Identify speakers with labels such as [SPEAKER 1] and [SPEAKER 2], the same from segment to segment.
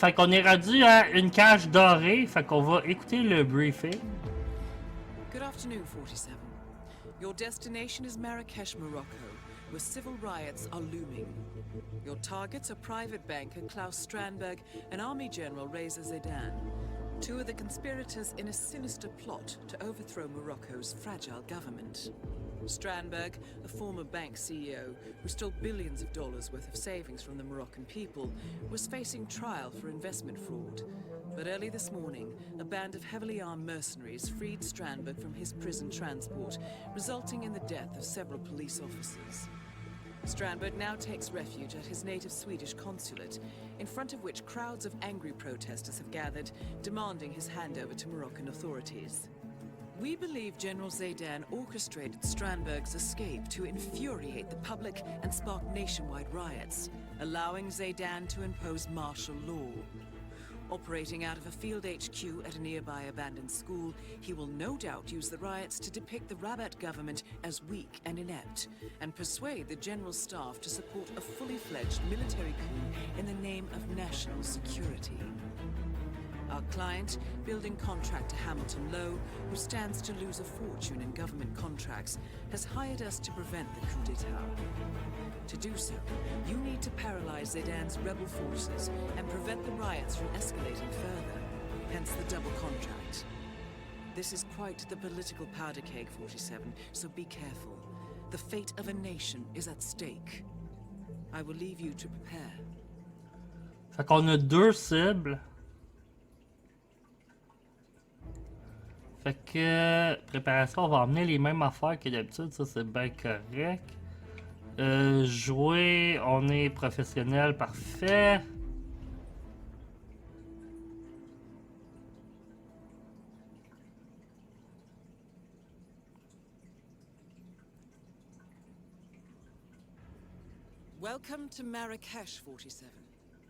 [SPEAKER 1] fait qu'on est rendu à une cage dorée, fait qu'on va écouter le briefing.
[SPEAKER 2] Good afternoon, 47. Your destination is Marrakesh, Morocco, where civil riots are looming. Your targets are private banker Klaus Strandberg and Army General Reza Zaidan, two of the conspirators in a sinister plot to overthrow Morocco's fragile government. Strandberg, a former bank CEO who stole billions of dollars worth of savings from the Moroccan people, was facing trial for investment fraud. But early this morning, a band of heavily armed mercenaries freed Strandberg from his prison transport, resulting in the death of several police officers. Strandberg now takes refuge at his native Swedish consulate, in front of which crowds of angry protesters have gathered, demanding his handover to Moroccan authorities. We believe General Zaidan orchestrated Strandberg's escape to infuriate the public and spark nationwide riots, allowing Zaidan to impose martial law. Operating out of a field HQ at a nearby abandoned school, he will no doubt use the riots to depict the Rabat government as weak and inept, and persuade the general staff to support a fully fledged military coup in the name of national security. Our client, building contractor Hamilton Lowe, who stands to lose a fortune in government contracts, has hired us to prevent the coup d'etat. To do so, you need to paralyze Zaidan's rebel forces and prevent the riots from escalating further, hence the double contract. This is quite the political powder keg, 47, so be careful. The fate of a nation is at stake. I will leave you to prepare.
[SPEAKER 1] Fait qu'on a deux cibles. Fait que préparation, on va emmener les mêmes affaires que d'habitude, ça c'est bien correct. Jouer, on est professionnel, parfait.
[SPEAKER 2] Welcome to Marrakesh, 47.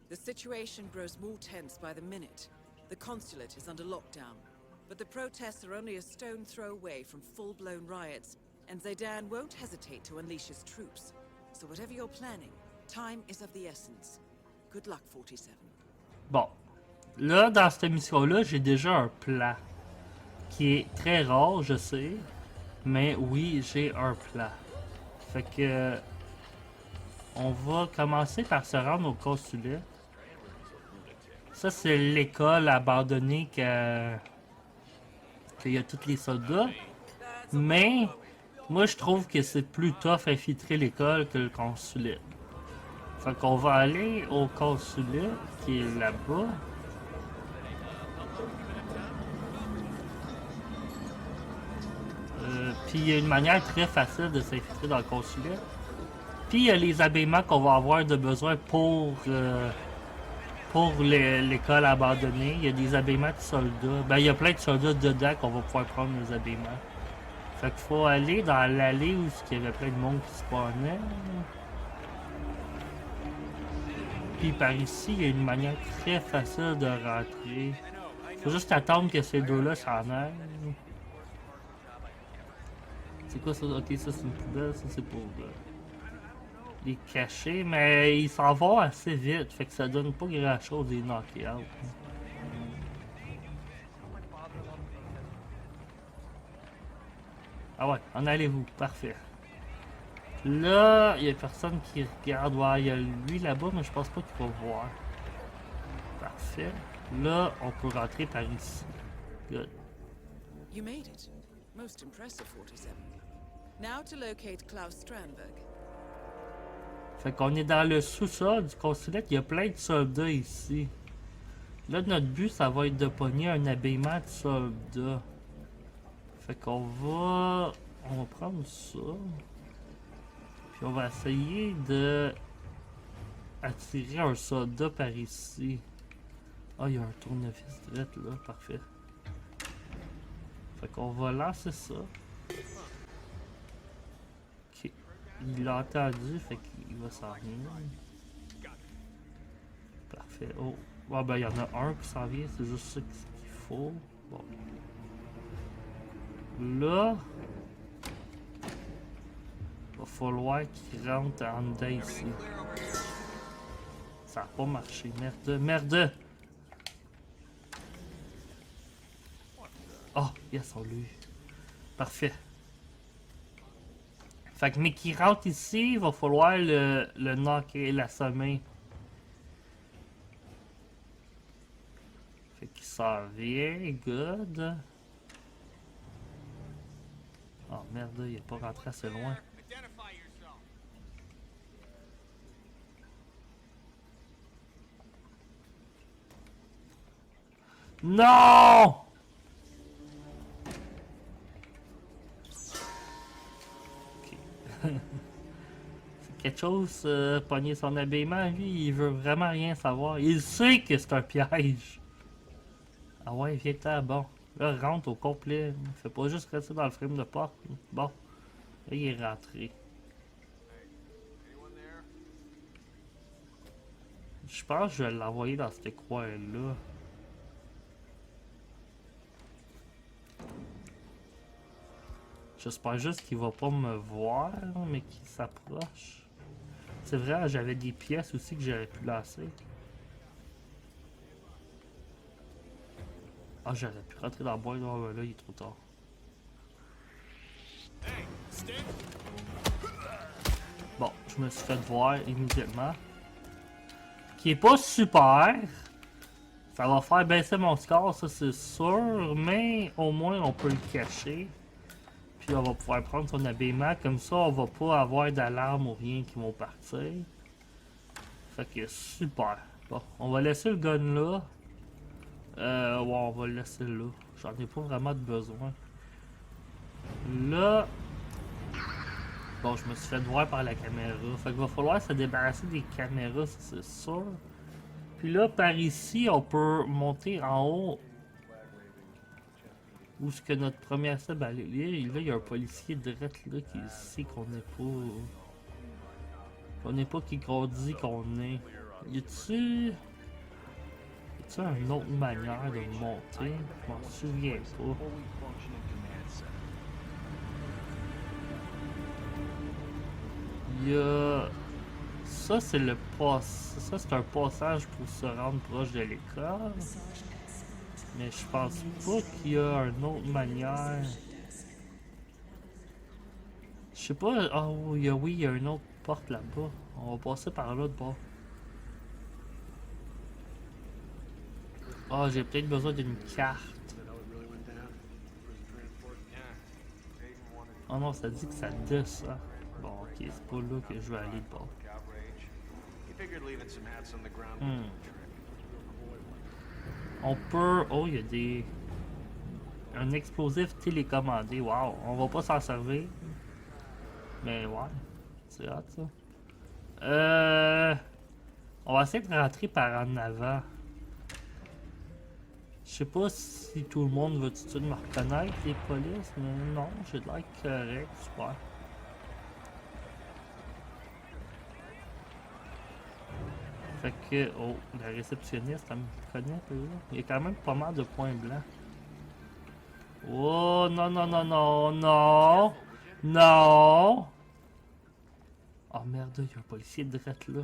[SPEAKER 2] The situation grows more tense by the minute. The consulate is under lockdown. But the protests are only a stone throw away from full-blown riots, and Zaidan won't hesitate to unleash his troops. So whatever you're planning, time is of the essence. Good luck, 47.
[SPEAKER 1] Bon. Là, dans cette mission-là, j'ai déjà un plan. Qui est très rare, je sais. Mais oui, j'ai un plan. Fait que... On va commencer par se rendre au consulat. Ça, c'est l'école abandonnée qu'il y a tous les soldats. Mais, moi, je trouve que c'est plus tough infiltrer l'école que le consulat. Fait qu'on va aller au consulat, qui est là-bas. Puis, il y a une manière très facile de s'infiltrer dans le consulat. Puis, il y a les habillements qu'on va avoir de besoin pour l'école abandonnée. Il y a des habillements de soldats. Ben, il y a plein de soldats dedans qu'on va pouvoir prendre les habillements. Fait qu'il faut aller dans l'allée où il y avait plein de monde qui spawnait. Puis par ici, il y a une manière très facile de rentrer. Faut juste attendre que ces deux-là s'en aillent. C'est quoi ça? Ok, ça c'est une poubelle, ça c'est pour les cacher, mais ils s'en vont assez vite, fait que ça donne pas grand chose des knockouts. Ah ouais, en allez-vous, parfait. Là, il y a personne qui regarde. Ouais, il y a lui là-bas, mais je pense pas qu'il va voir. Parfait. Là, on peut rentrer par ici. Good.
[SPEAKER 2] You made it. Most impressive, 47. Now to locate Klaus Strandberg.
[SPEAKER 1] Fait qu'on est dans le sous-sol du consulat, il y a plein de soldats ici. Là, notre but, ça va être de pogner un habillement de soldat. Fait qu'on va... On va prendre ça. Puis on va essayer de... attirer un soldat par ici. Ah, il y a un tournevis direct là, parfait. Fait qu'on va lancer ça. Ok. Il l'a entendu, fait qu'il va s'en venir. Parfait. Oh. Ouais, ben il y en a un qui s'en vient, c'est juste ça qu'il faut. Bon. Là. Va falloir qu'il rentre en dedans ici. Ça n'a pas marché, merde. Merde! Oh, yes, on l'a eu. Parfait. Fait que, mais qui rentre ici, il va falloir le knocker, l'assommer. Fait qu'il s'en vient, good. Oh merde, il est pas rentré assez loin. Non! Ok. C'est quelque chose, pogner son habillement, lui, il veut vraiment rien savoir. Il sait que c'est un piège. Ah ouais, viens-t'en, bon. Là, rentre au complet. Fais pas juste rester dans le frame de porte. Bon. Là, il est rentré. Je pense que je vais l'envoyer dans ce coin-là. J'espère juste qu'il va pas me voir, mais qu'il s'approche. C'est vrai, j'avais des pièces aussi que j'aurais pu lasser. Ah, j'aurais pu rentrer dans la boîte. Oh, là, il est trop tard. Bon, je me suis fait voir immédiatement. Qui est pas super. Ça va faire baisser mon score, ça c'est sûr. Mais au moins, on peut le cacher. Puis on va pouvoir prendre son habillement. Comme ça, on va pas avoir d'alarme ou rien qui vont partir. Fait que super. Bon, on va laisser le gun là. Ouais, on va le laisser là. J'en ai pas vraiment de besoin. Là. Bon, je me suis fait voir par la caméra. Fait qu'il va falloir se débarrasser des caméras, c'est sûr. Puis là, par ici, on peut monter en haut. Où est-ce que notre première cible allait? Là, il y a un policier direct là qui sait qu'on n'est pas. Qu'on n'est pas qui qu'on dit qu'on est. Y a-tu. Y a-tu une autre manière de monter? Je m'en souviens pas. Il y a... Ça, c'est le pass... Ça, c'est un passage pour se rendre proche de l'école. Mais je pense pas qu'il y a une autre manière. Je sais pas... Oh, oui, il y a une autre porte là-bas. On va passer par là de bord. Ah, j'ai peut-être besoin d'une carte. Oh non, ça dit que ça descend. Bon, ok, c'est pas là que je vais aller de bord. On peut... Oh, il y a des... Un explosif télécommandé. Wow, on va pas s'en servir. Mais ouais, c'est hot ça. On va essayer de rentrer par en avant. Je sais pas si tout le monde va tout de suite me reconnaître, les polices, mais non, j'ai de l'air correct, super. Fait que, oh, la réceptionniste, elle me connaît peu là. Il y a quand même pas mal de points blancs. Oh, non, non, non, non, non, non. Oh merde, il y a un policier direct là.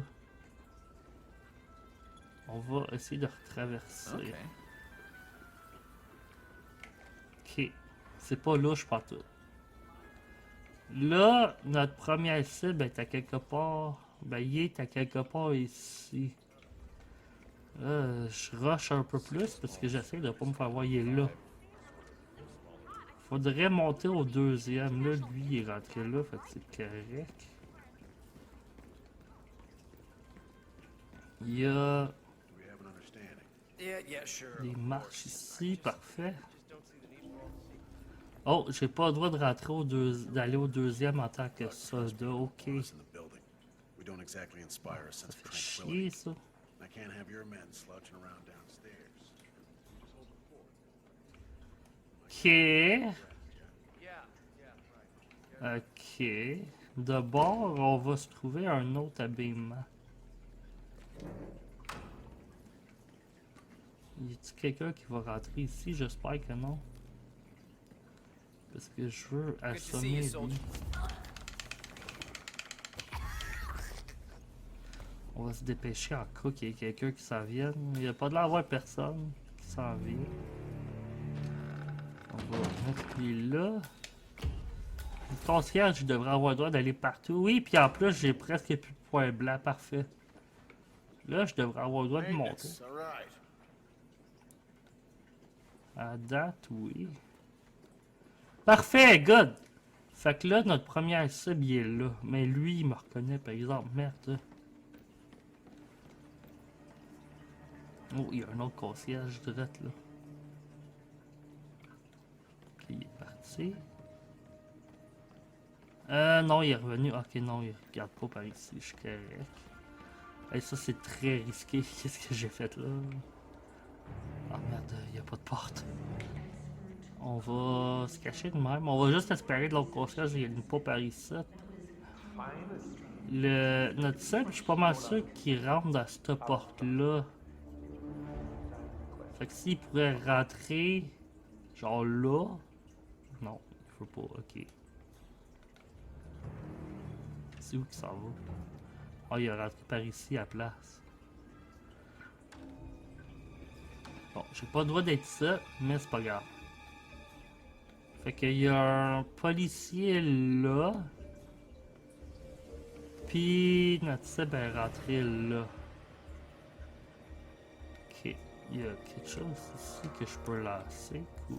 [SPEAKER 1] On va essayer de retraverser. Ok. C'est pas louche partout. Là, notre première cible est à quelque part. Ben, il est à quelque part ici. Là, je rush un peu plus parce que j'essaie de pas me faire voir. Il est là. Faudrait monter au deuxième. Là, lui, il est rentré là, fait que c'est correct. Il y a des marches ici, parfait. Oh, j'ai pas le droit de rentrer d'aller au deuxième en tant que soldat, ok. Ça fait chier ça. Ok. Ok. De bord, on va se trouver un autre habillement. Y a-t-il quelqu'un qui va rentrer ici? J'espère que non. Parce que je veux assommer lui. On va se dépêcher en cas qu'il y ait quelqu'un qui s'en vienne. Il n'y a pas de l'air d'avoir personne qui s'en vient. Donc Puis là... Le concierge, je devrais avoir le droit d'aller partout. Oui, puis en plus, j'ai presque plus de points blancs. Parfait. Là, je devrais avoir le droit de monter.
[SPEAKER 3] Maintenance, all right.
[SPEAKER 1] À date, oui. Parfait, good! Fait que là, notre première cible, il est là. Mais lui, il me reconnaît, par exemple. Merde. Oh, il y a un autre concierge direct, là. Ok, il est parti. Non, il est revenu. Ok, non, il regarde pas par ici. Je suis correct. Hey, ça, c'est très risqué. Qu'est-ce que j'ai fait là? Ah merde, il n'y a pas de porte. On va se cacher de même. On va juste espérer de l'autre concierge, il n'y a pas par ici. Notre cible, je suis pas mal sûr qu'il rentre dans cette porte-là. Fait que s'il pourrait rentrer, genre là. Non, il faut pas, ok. C'est où qu'il s'en va? Ah, il a rentré par ici à la place. Bon, j'ai pas le droit d'être ça, mais c'est pas grave. Fait qu'il y a un policier là. Puis notre cible est rentrée là. Ok, il y a quelque chose ici que je peux lancer. Cool.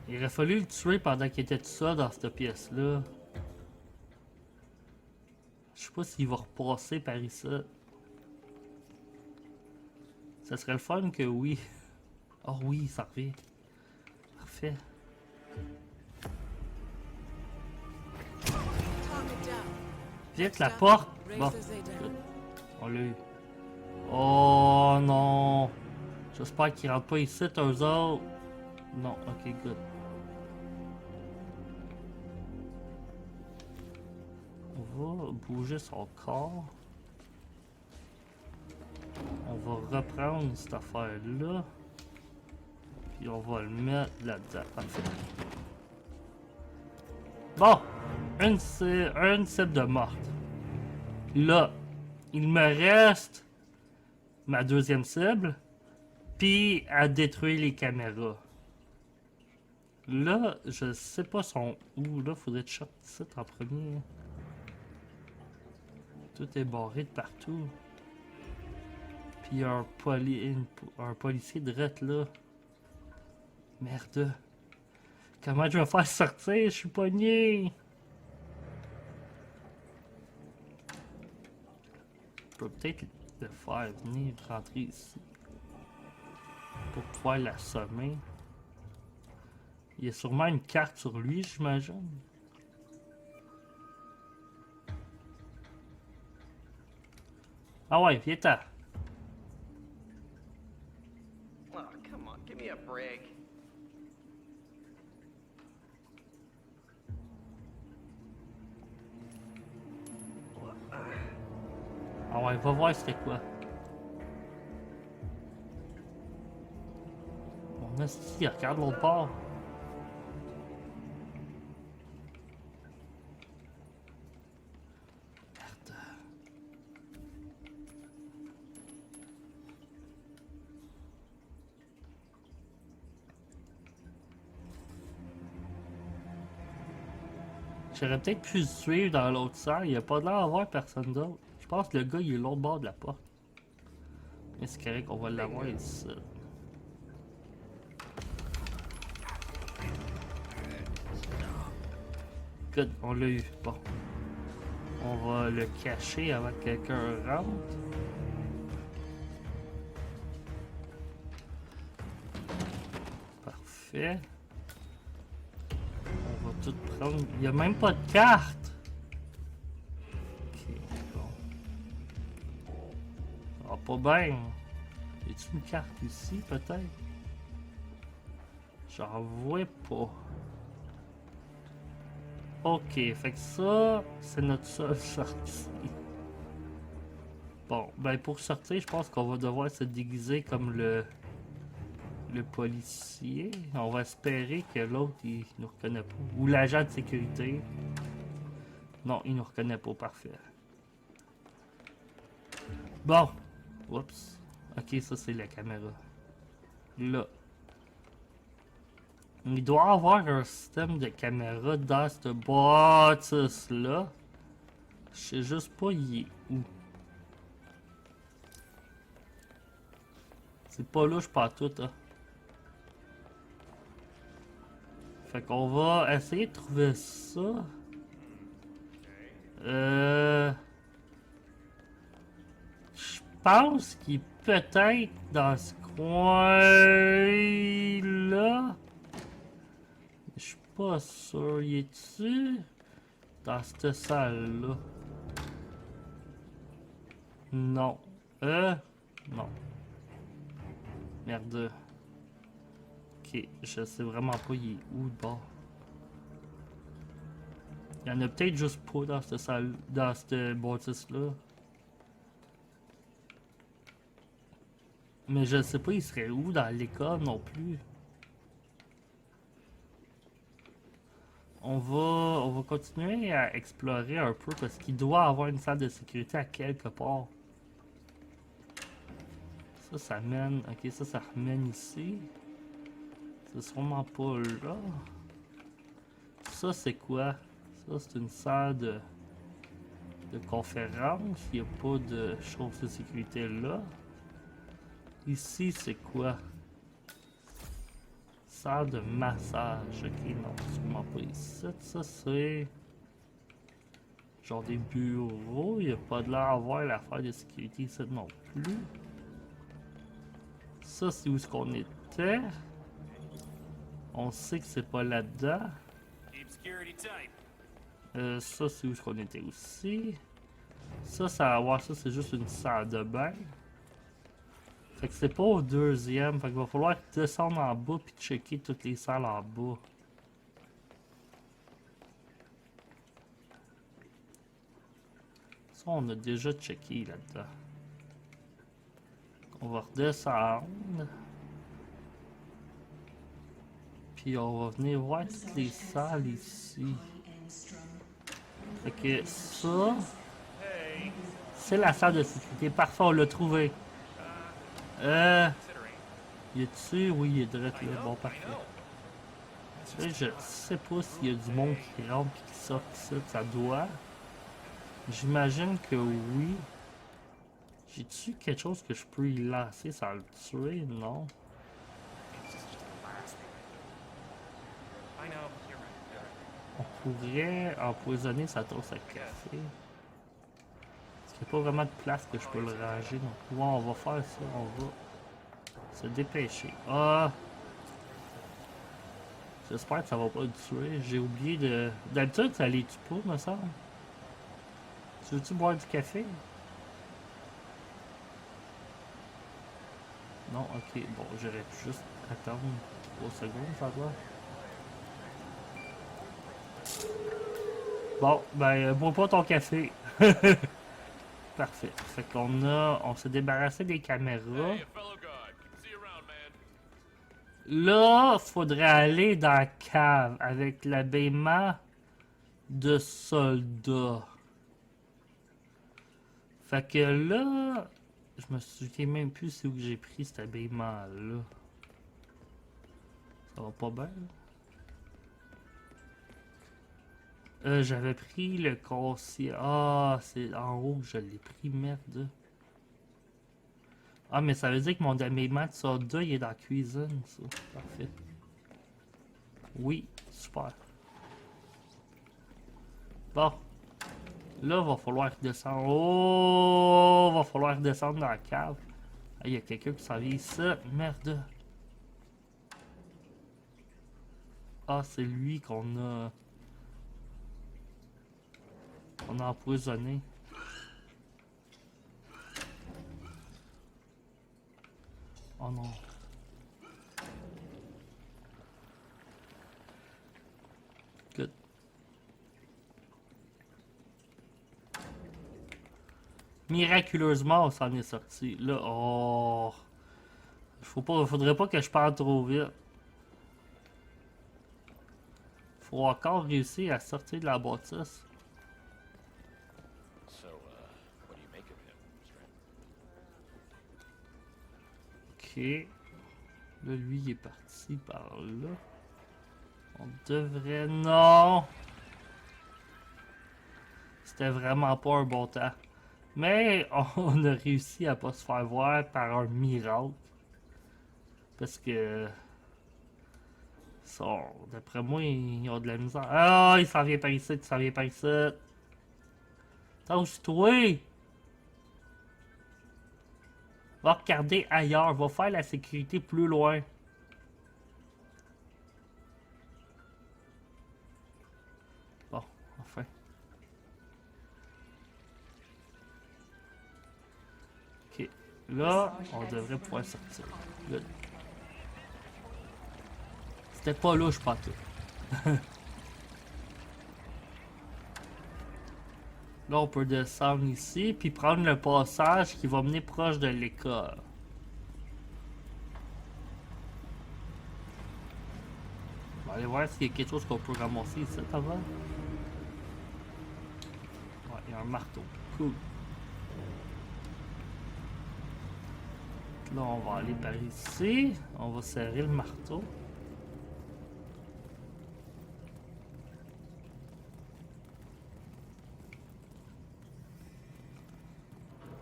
[SPEAKER 1] Il aurait fallu le tuer pendant qu'il était tout ça dans cette pièce-là. Je sais pas s'il va repasser par ici. Ça serait le fun que oui. Oh oui, ça revient. Parfait. Vite la porte. Bon. On l'a eu. Oh non. J'espère qu'ils rentrent pas ici, eux autres. Non, ok, good. On va bouger son corps. On va reprendre cette affaire-là. Puis on va le mettre là-dedans. Parfait. Bon! Une cible de morte. Là, il me reste ma deuxième cible. Puis à détruire les caméras. Là, je sais pas son où. Là, faudrait que je sorte ça en premier. Tout est barré de partout. Puis il y a un policier direct là. Merde. Comment je vais faire sortir? Je suis pogné. Je peux peut-être le faire venir rentrer ici. Pour pouvoir l'assommer. Il y a sûrement une carte sur lui, j'imagine. Ah ouais, viens-t'en.
[SPEAKER 4] Oh, come on, give me a break.
[SPEAKER 1] Ah ouais, va voir c'était quoi. Mon esti, regarde l'autre bord. Merde. J'aurais peut-être pu le suivre dans l'autre salle, il n'y a pas l'air d'avoir personne d'autre. Je pense que le gars il est l'autre bord de la porte. Mais c'est correct, on va l'avoir ici. Good, on l'a eu. Bon. On va le cacher avant que quelqu'un rentre. Parfait. On va tout prendre. Il n'y a même pas de carte. Ok, bon. Ah, pas bien. Y a-t-il une carte ici, peut-être? J'en vois pas. Ok, fait que ça, c'est notre seule sortie. Bon, ben pour sortir, je pense qu'on va devoir se déguiser comme le policier. On va espérer que l'autre, il nous reconnaît pas. Ou l'agent de sécurité. Non, il nous reconnaît pas, parfait. Bon. Oups. Ok, ça c'est la caméra. Là. Il doit y avoir un système de caméra dans cette bâtisse-là. Je sais juste pas il est où. C'est pas louche partout, hein. Fait qu'on va essayer de trouver ça. Je pense qu'il est peut-être dans ce coin-là. Je suis pas sûr. Il est-tu dans cette salle-là? Non. Non. Merde. Ok, je sais vraiment pas il est où de bord. Il y en a peut-être juste pas dans cette salle, dans cette bâtisse-là. Mais je sais pas il serait où dans l'école non plus. On va continuer à explorer un peu parce qu'il doit avoir une salle de sécurité à quelque part. Ça mène... Ok, ça ramène ici. C'est sûrement pas là. Ça, c'est quoi? Ça, c'est une salle de conférence. Il n'y a pas de choses de sécurité là. Ici, c'est quoi? Salle de massage. Ok, non, sûrement pas ici. Ça, c'est... genre des bureaux. Il n'y a pas de l'air à voir l'affaire de sécurité ici non plus. Ça, c'est où est-ce qu'on était. On sait que c'est pas là-dedans. Ça, c'est où est-ce qu'on était aussi. Ça, ça c'est juste une salle de bain. Fait que c'est pas au deuxième. Fait qu'il va falloir descendre en bas puis checker toutes les salles en bas. Ça, on a déjà checké là-dedans. On va redescendre. Puis on va venir voir toutes les salles ici. Fait que ça, c'est la salle de sécurité. Parfait, on l'a trouvé. Il est dessus? Oui, il est direct là. Bon, parfait. Là, je sais pas s'il y a du monde qui rentre et qui sort ici. Ça doit. J'imagine que oui. J'ai-tu quelque chose que je peux y lancer sans le tuer? Non. On pourrait empoisonner sa tasse à café. Parce qu'il n'y a pas vraiment de place que je peux le ranger. Donc, ouais, on va faire ça. On va se dépêcher. Ah! J'espère que ça va pas le tuer. J'ai oublié de... D'habitude, ça les tue pas, me semble. Tu veux-tu boire du café? Non, ok. Bon, j'aurais pu juste attendre 3 secondes, ça doit. Bon, ben, bois pas ton café. Parfait. Fait on s'est débarrassé des caméras. Là, faudrait aller dans la cave avec l'habillement de soldat. Fait que là, je me souviens même plus c'est où j'ai pris cet habillement-là. Ça va pas bien? J'avais pris le corsier. Ah, c'est en haut que je l'ai pris, merde. Ah, mais ça veut dire que mon habillement de soldat, il est dans la cuisine, ça. Parfait. Oui, super. Bon. Là, va falloir descendre. Oh, va falloir descendre dans la cave. Ah, il y a quelqu'un qui s'en vient ici. Merde. Ah, c'est lui qu'on a... On a empoisonné. Oh non. Good. Miraculeusement, on s'en est sorti. Là, oh. Faudrait pas que je parte trop vite. Faut encore réussir à sortir de la bâtisse. Ok. Là, lui, il est parti par là. On devrait... Non! C'était vraiment pas un bon temps. Mais on a réussi à pas se faire voir par un miracle. Parce que... D'après moi, ils ont de la misère. Ah, il s'en vient par ici, il s'en vient par ici. Touche-toi! Va regarder ailleurs, va faire la sécurité plus loin. Bon, enfin. Ok, là, on devrait pouvoir sortir. Là. C'était pas louche, pas tout. Là, on peut descendre ici, puis prendre le passage qui va mener proche de l'école. On va aller voir s'il y a quelque chose qu'on peut ramasser ici, avant. Ouais, il y a un marteau. Cool. Là, on va aller par ici. On va serrer le marteau.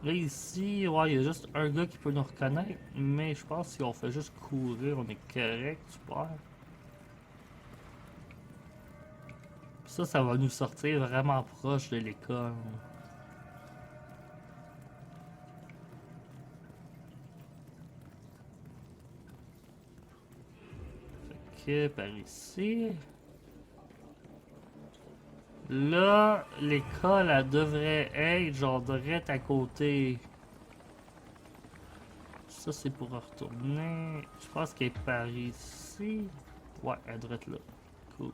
[SPEAKER 1] Là, ici, ouais, il y a juste un gars qui peut nous reconnaître. Mais je pense que si on fait juste courir, on est correct, super. Ça va nous sortir vraiment proche de l'école. Fait que par ici. Là, l'école, elle devrait être genre direct à côté. Ça, c'est pour retourner. Je pense qu'elle est par ici. Ouais, elle devrait être là. Cool.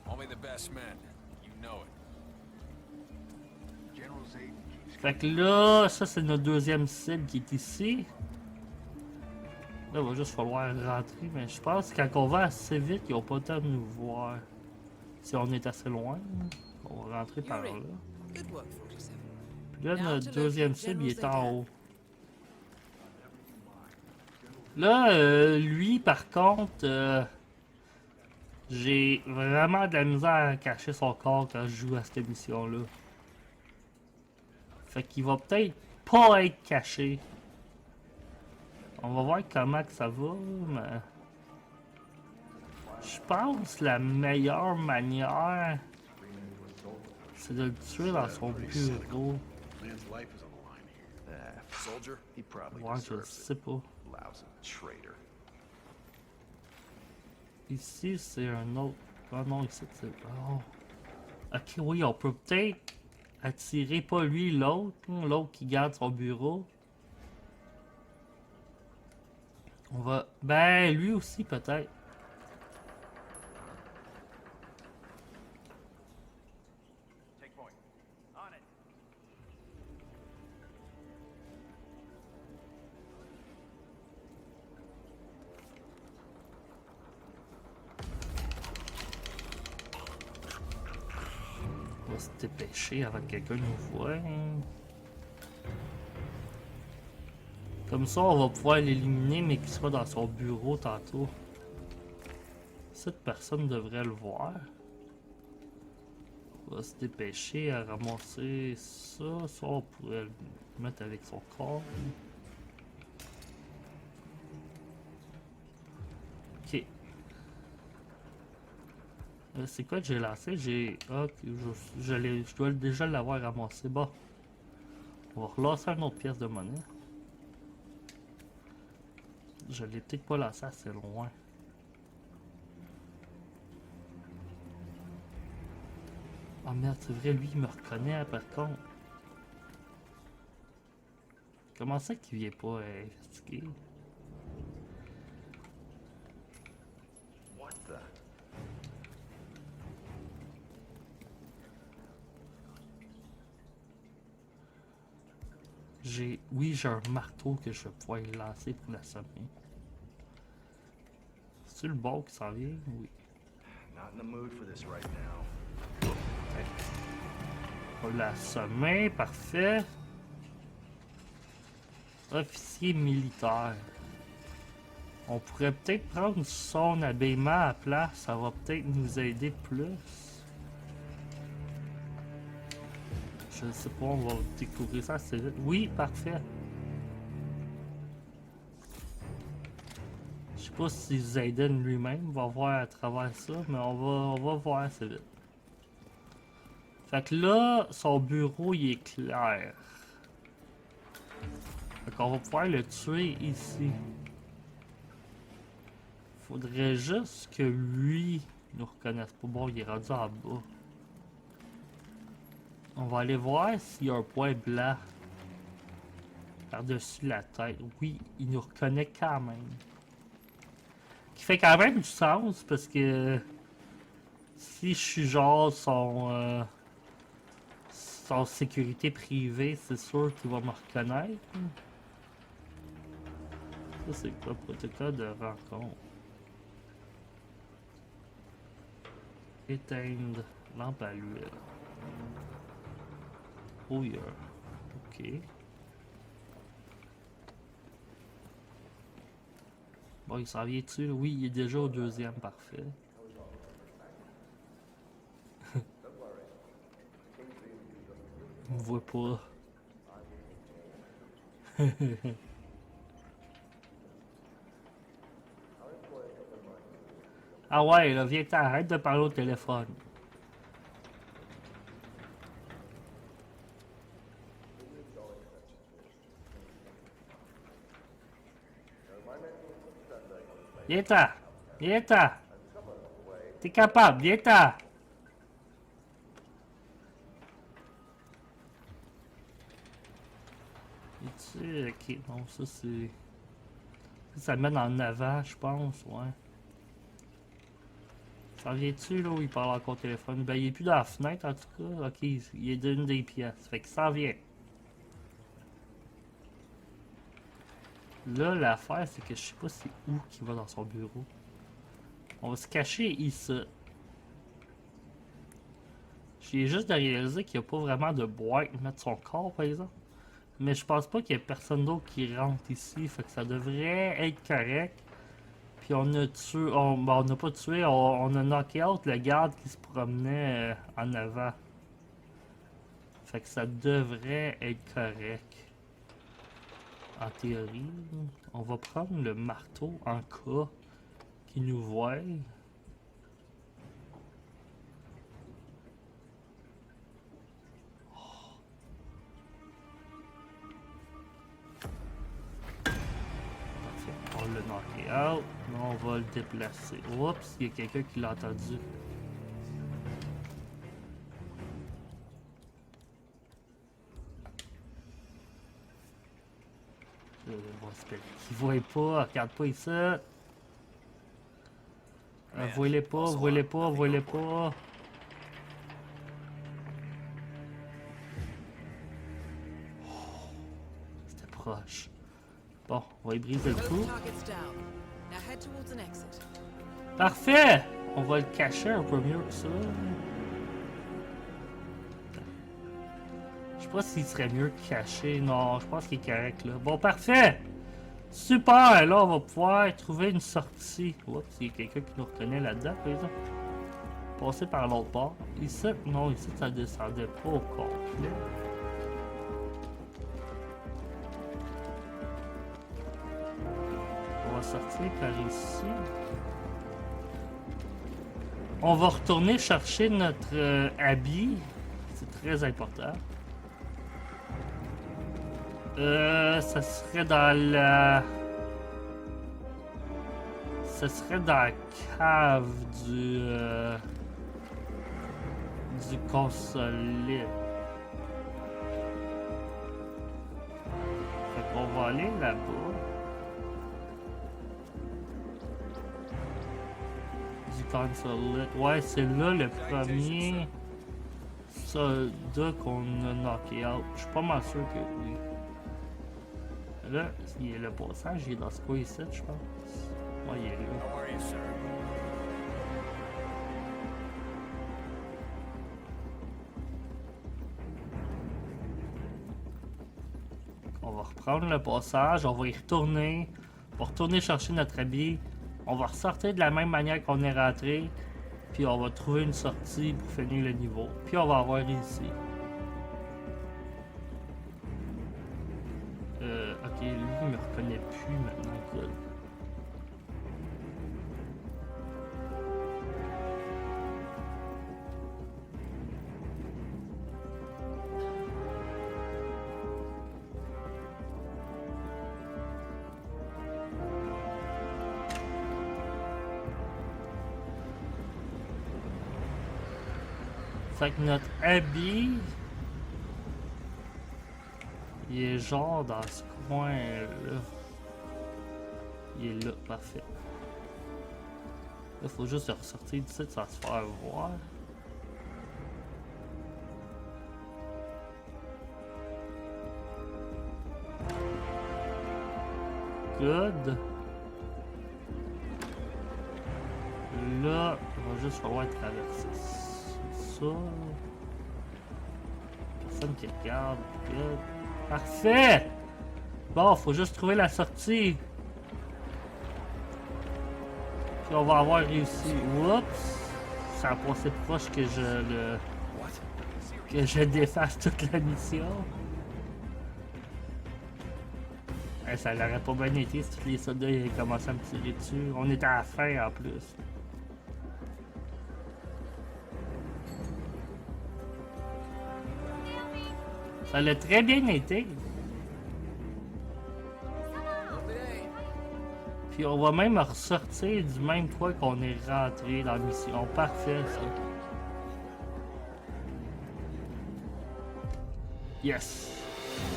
[SPEAKER 3] Only the best men. You know it.
[SPEAKER 1] Fait que là, ça, c'est notre deuxième cible qui est ici. Là, il va juste falloir rentrer. Mais je pense que quand on va assez vite, ils n'ont pas le temps de nous voir. Si on est assez loin, on va rentrer par là.
[SPEAKER 2] Good work, 47.
[SPEAKER 1] Puis là, notre deuxième cible, il est en haut. Là, lui, par contre, j'ai vraiment de la misère à cacher son corps quand je joue à cette mission-là. Fait qu'il va peut-être pas être caché. On va voir comment que ça va, mais... Je pense que la meilleure manière, c'est de le tuer dans son bureau.
[SPEAKER 5] Man's life is on the line here.
[SPEAKER 3] Soldier?
[SPEAKER 5] He probably
[SPEAKER 1] Ouais, je
[SPEAKER 5] deserves
[SPEAKER 1] sais
[SPEAKER 5] it.
[SPEAKER 1] pas.
[SPEAKER 5] Lousy traitor.
[SPEAKER 1] Ici, c'est un autre... Ah non, ici, c'est... Oh. Ok, oui, on peut peut-être attirer, pas lui, l'autre. L'autre qui garde son bureau. On va... Ben, lui aussi, peut-être.
[SPEAKER 3] Take point. On it.
[SPEAKER 1] On va se dépêcher avant que quelqu'un nous voie. Comme ça, on va pouvoir l'éliminer, mais qu'il soit dans son bureau tantôt. Cette personne devrait le voir. On va se dépêcher à ramasser ça. Ça, on pourrait le mettre avec son corps. Ok. C'est quoi que j'ai lancé? J'ai... Ah, je dois déjà l'avoir ramassé. Bon. On va relancer une autre pièce de monnaie. Je l'ai peut-être pas lancé assez loin. Oh merde, c'est vrai, lui il me reconnaît par contre. Comment ça qu'il vient pas investiguer?
[SPEAKER 5] What the?
[SPEAKER 1] Oui, j'ai un marteau que je vais pouvoir lancer pour l'assommer. C'est le bon qui s'en vient? Oui.
[SPEAKER 5] Not in the mood for this right now.
[SPEAKER 1] On l'a assommé, parfait. Officier militaire. On pourrait peut-être prendre son habillement à la place, ça va peut-être nous aider plus. Je ne sais pas, on va découvrir ça assez vite. Oui, parfait. Je sais pas si Zayden lui-même va voir à travers ça, mais on va voir assez vite. Fait que là, son bureau il est clair. Fait qu'on va pouvoir le tuer ici. Faudrait juste que lui nous reconnaisse pas. Bon, il est rendu en bas. On va aller voir s'il y a un point blanc par-dessus la tête. Oui, il nous reconnaît quand même. Qui fait quand même du sens parce que si je suis genre son sécurité privée, c'est sûr qu'il va me reconnaître. Ça c'est quoi, protocole de rencontre? Éteindre lampe à l'huile. Oh yeah. Ok. Bon, il s'en vient dessus. Oui, il est déjà au deuxième, parfait. On me voit pas. Ah ouais, là, viens, arrête de parler au téléphone. Viens-t'en! Viens-t'en! T'es capable, viens-t'en! Ok, non, ça c'est... Ça le met en avant, je pense, ouais. Ça vient-tu là où il parle encore au téléphone? Ben, il est plus dans la fenêtre en tout cas. Ok, il est d'une des pièces. Fait que ça vient. Là, l'affaire, c'est que je sais pas c'est où qu'il va dans son bureau. On va se cacher ici. J'ai juste de réaliser qu'il n'y a pas vraiment de boîte à mettre son corps, par exemple. Mais je pense pas qu'il y ait personne d'autre qui rentre ici. Fait que ça devrait être correct. Puis on a tué... On n'a pas tué, on a knocké out le garde qui se promenait en avant. Fait que ça devrait être correct. En théorie, on va prendre le marteau en cas qu'il nous voie. Parfait, on l'a knocké out. Là, on va le déplacer. Oups, il y a quelqu'un qui l'a entendu. Bon, il voit pas, regarde pas ici. Voyez pas, voyez pas, voyez pas. C'était proche. Bon, on va y briser le coup. Parfait! On va le cacher un peu mieux que ça. Je sais pas s'il serait mieux caché. Non, je pense qu'il est correct là. Bon, parfait! Super! Là, on va pouvoir trouver une sortie. Oups, il y a quelqu'un qui nous reconnaît là-dedans, par exemple. Passer par l'autre bord. Ici, non, ici, ça descendait pas au complet. On va sortir par ici. On va retourner chercher notre habit. C'est très important. Ça serait dans la... Ça serait dans la cave du consolide. Fait qu'on va aller là-bas. Du consolide. Ouais, c'est là le premier soldat qu'on a knocké out. Je suis pas mal sûr que oui. Là, il y a le passage, il est dans ce coin ici, je pense. Ouais, il est là.
[SPEAKER 3] How are you, sir?
[SPEAKER 1] On va reprendre le passage, on va y retourner. va retourner chercher notre habit. On va ressortir de la même manière qu'on est rentré. Puis on va trouver une sortie pour finir le niveau. Puis on va avoir réussi. Ok, lui il me reconnaît plus maintenant. Good. Fait que notre habit, il est genre dans ce coin-là. Il est là, parfait. Là, faut juste ressortir d'ici sans se faire voir. Good. Là, on va juste falloir traverser ça. Personne qui regarde. Good. Parfait! Bon, faut juste trouver la sortie. Puis on va avoir réussi. Oups! Ça a passé proche que je défasse toute la mission. Hey, ça l'aurait pas bien été si tous les soldats avaient commencé à me tirer dessus. On était à la fin en plus. Ça l'a très bien été. Puis on va même ressortir du même point qu'on est rentré dans la mission. Parfait, ça. Yes!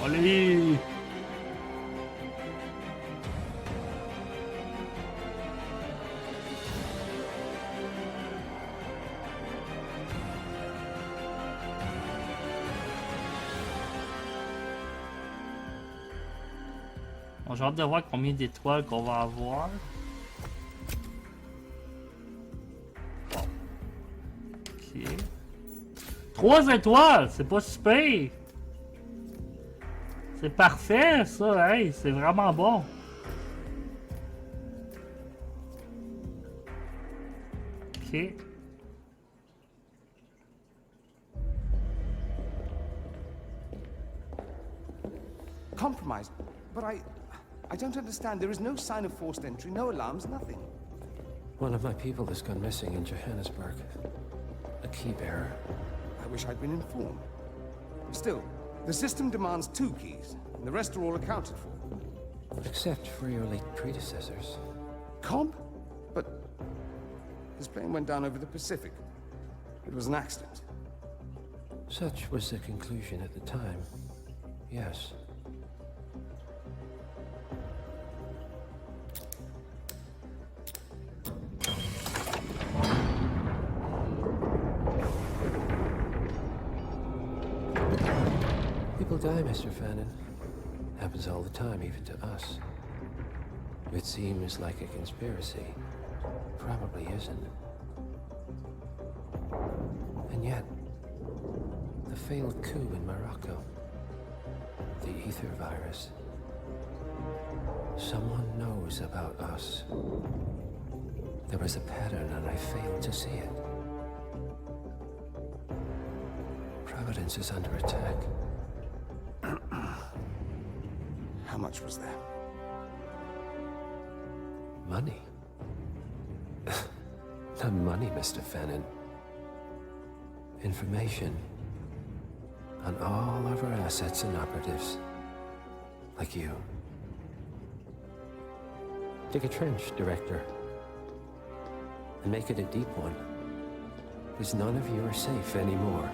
[SPEAKER 1] Allez! Bon, j'ai hâte de voir combien d'étoiles qu'on va avoir. Bon. Ok. 3 étoiles! C'est pas super! C'est parfait, ça! Hey, c'est vraiment bon! Ok.
[SPEAKER 6] Compromised? But I don't understand. There is no sign of forced entry, no alarms, nothing.
[SPEAKER 7] One of my people has gone missing in Johannesburg. A key bearer.
[SPEAKER 6] I wish I'd been informed. Still, the system demands 2 keys, and the rest are all accounted for.
[SPEAKER 7] Except for your late predecessors.
[SPEAKER 6] Comp? But his plane went down over the Pacific. It was an accident.
[SPEAKER 7] Such was the conclusion at the time. Yes. People die, Mr. Fannin. Happens all the time, even to us. It seems like a conspiracy. Probably isn't. And yet, the failed coup in Morocco, the ether virus. Someone knows about us. There was a pattern and I failed to see it. Providence is under attack.
[SPEAKER 6] How much was there?
[SPEAKER 7] Money? Not money, Mr. Fannin. Information on all of our assets and operatives. Like you. Dig a trench, Director. And make it a deep one. Because none of you are safe anymore.